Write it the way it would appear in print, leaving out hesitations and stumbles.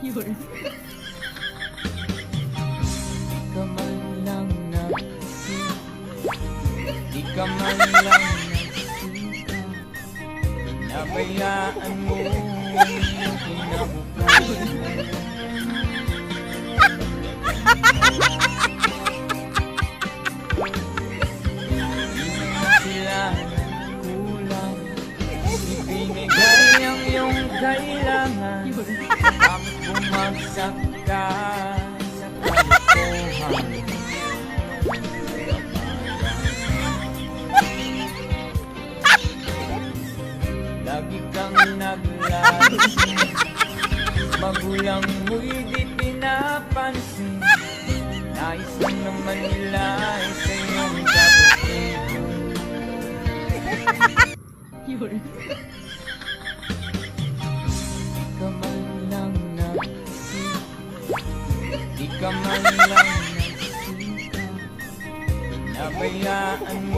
Yun. Di ka man lang nagsisita, di ka man lang nagsisita, nabayaan mo ang iyong kinabukasan. Kulang, ibinigay ang iyong kailangan. Bakit bumagsak ka sa kalokohan? Lagi kang naglalasing, magulang mo'y di pinapansin. Nais lang naman nila ay sa iyong kabutihan. Yun. Di ka man lang nagsisita, di ka man lang nagsisita, nabayaan mo